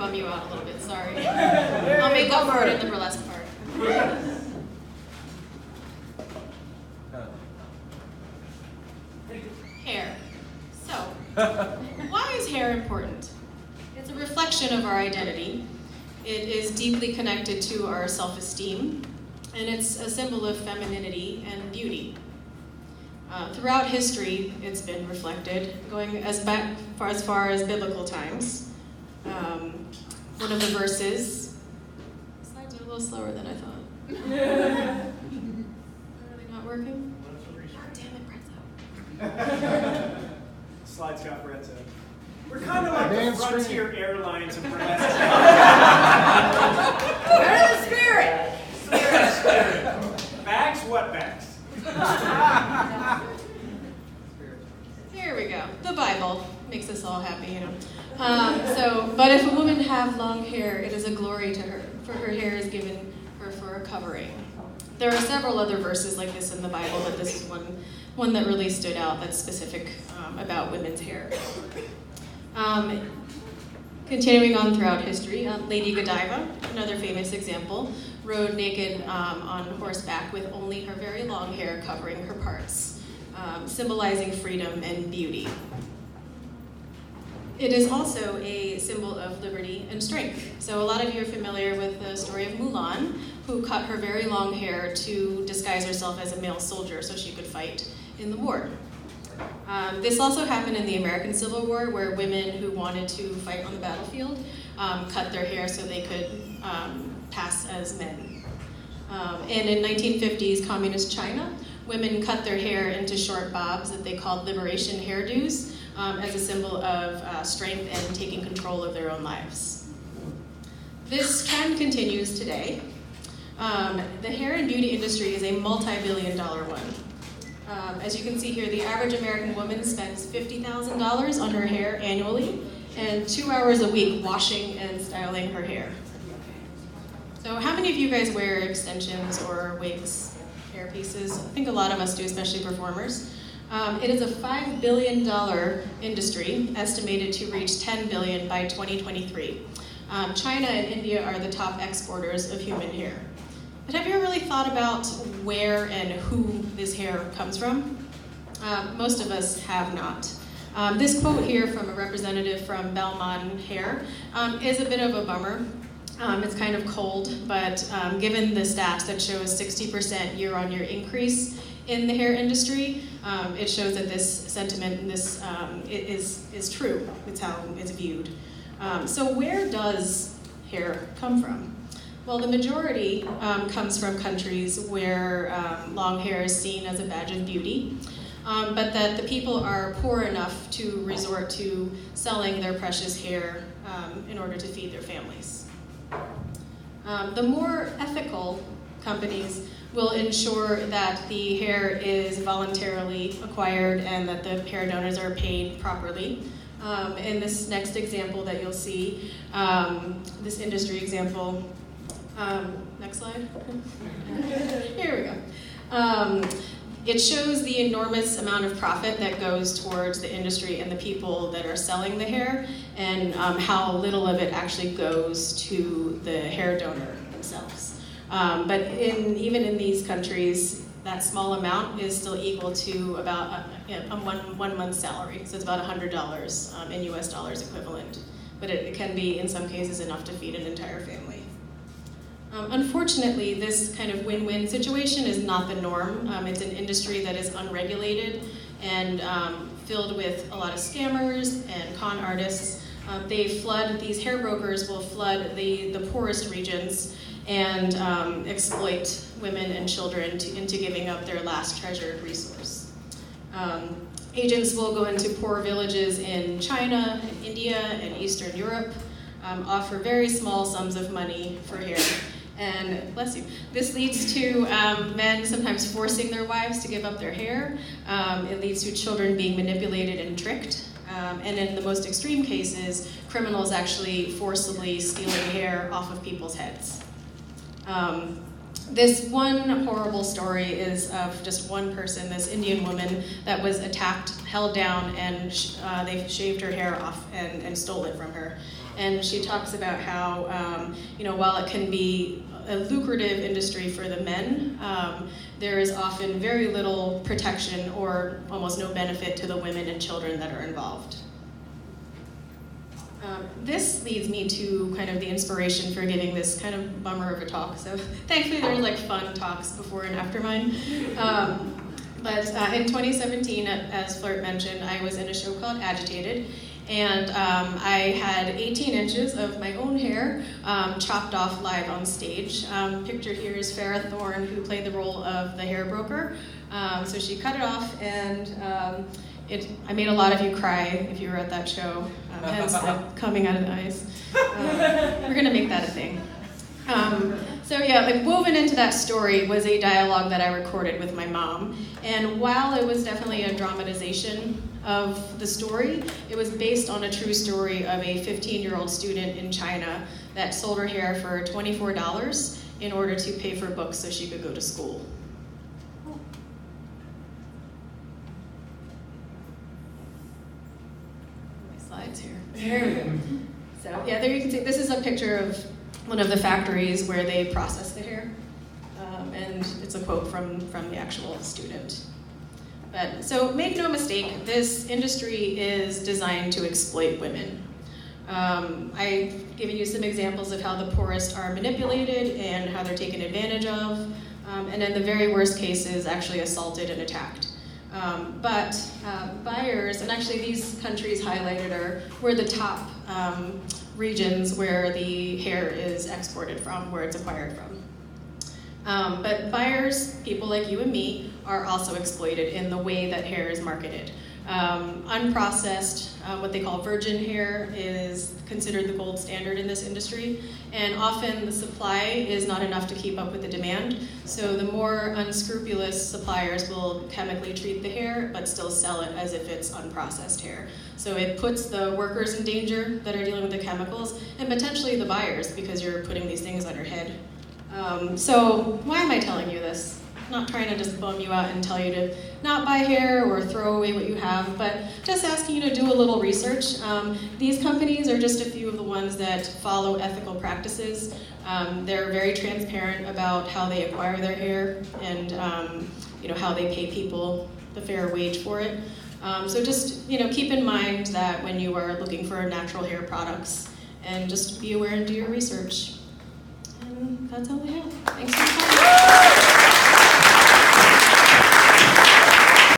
bum you out a little bit, sorry. I'll make up for it in the burlesque part. Hair. So, why is hair important? It's a reflection of our identity. It is deeply connected to our self-esteem, and it's a symbol of femininity and beauty. Throughout history, it's been reflected, going as far as biblical times. One of the verses, slides are a little slower than I thought. Are they not working? Oh, damn it, Brett's out. Slides got Brett's out. We're kind of like the Frontier Airlines of burlesque. Where the spirit? Spirit. Bags? What bags? Here we go. The Bible makes us all happy, you know. But if a woman have long hair, it is a glory to her, for her hair is given her for a covering. There are several other verses like this in the Bible, but this is one that really stood out that's specific about women's hair. Continuing on throughout history, Lady Godiva, another famous example, rode naked on horseback with only her very long hair covering her parts, symbolizing freedom and beauty. It is also a symbol of liberty and strength. So a lot of you are familiar with the story of Mulan, who cut her very long hair to disguise herself as a male soldier so she could fight in the war. This also happened in the American Civil War, where women who wanted to fight on the battlefield cut their hair so they could pass as men. And in 1950s communist China, women cut their hair into short bobs that they called liberation hairdos as a symbol of strength and taking control of their own lives. This trend continues today. The hair and beauty industry is a multi-billion-dollar one. As you can see here, the average American woman spends $50,000 on her hair annually and 2 hours a week washing and styling her hair. So how many of you guys wear extensions or wigs, hair pieces? I think a lot of us do, especially performers. It is a $5 billion industry, estimated to reach $10 billion by 2023. China and India are the top exporters of human hair. But have you ever really thought about where and who this hair comes from? Most of us have not. This quote here from a representative from Belmont Hair is a bit of a bummer. It's kind of cold, but given the stats that shows 60% year-on-year increase in the hair industry, it shows that this sentiment and this is true. It's how it's viewed. So where does hair come from? Well, the majority comes from countries where long hair is seen as a badge of beauty, but that the people are poor enough to resort to selling their precious hair in order to feed their families. The more ethical companies will ensure that the hair is voluntarily acquired and that the hair donors are paid properly. In this next example that you'll see, this industry example, next slide. Here we go. It shows the enormous amount of profit that goes towards the industry and the people that are selling the hair, and how little of it actually goes to the hair donor themselves. But even in these countries, that small amount is still equal to about a one month's salary. So it's about $100 in US dollars equivalent. But it can be, in some cases, enough to feed an entire family. Unfortunately, this kind of win-win situation is not the norm. It's an industry that is unregulated and filled with a lot of scammers and con artists. These hair brokers will flood the poorest regions and exploit women and children into giving up their last treasured resource. Agents will go into poor villages in China, and India, and Eastern Europe, offer very small sums of money for hair. And bless you, this leads to men sometimes forcing their wives to give up their hair. It leads to children being manipulated and tricked. And in the most extreme cases, criminals actually forcibly stealing hair off of people's heads. This one horrible story is of just one person, this Indian woman that was attacked, held down, and they shaved her hair off and stole it from her. and she talks about how, while it can be a lucrative industry for the men, there is often very little protection or almost no benefit to the women and children that are involved. This leads me to kind of the inspiration for giving this kind of bummer of a talk. So thankfully there are like fun talks before and after mine. But in 2017, as Flirt mentioned, I was in a show called Agitated, and I had 18 inches of my own hair chopped off live on stage. Pictured here is Farrah Thorne, who played the role of the hair broker. So she cut it off, and I made a lot of you cry if you were at that show, hence the coming out of the eyes. We're gonna make that a thing. Woven into that story was a dialogue that I recorded with my mom. And while it was definitely a dramatization of the story, it was based on a true story of a 15-year-old student in China that sold her hair for $24 in order to pay for books so she could go to school. My slides here. There we go. So yeah, there you can see, this is a picture of one of the factories where they process the hair. And it's a quote from the actual student. But so make no mistake, this industry is designed to exploit women. I've given you some examples of how the poorest are manipulated and how they're taken advantage of, and in the very worst cases, actually assaulted and attacked. But buyers, and actually these countries highlighted were the top regions where the hair is exported from, where it's acquired from. But buyers, people like you and me, are also exploited in the way that hair is marketed. Unprocessed, what they call virgin hair, is considered the gold standard in this industry, and often the supply is not enough to keep up with the demand, so the more unscrupulous suppliers will chemically treat the hair but still sell it as if it's unprocessed hair. So it puts the workers in danger that are dealing with the chemicals, and potentially the buyers, because you're putting these things on your head. So why am I telling you this? I'm not trying to just bum you out and tell you to not buy hair or throw away what you have, but just asking you to do a little research. These companies are just a few of the ones that follow ethical practices. They're very transparent about how they acquire their hair and how they pay people the fair wage for it. So just keep in mind that when you are looking for natural hair products, and just be aware and do your research. And that's all I have. Thanks for your time.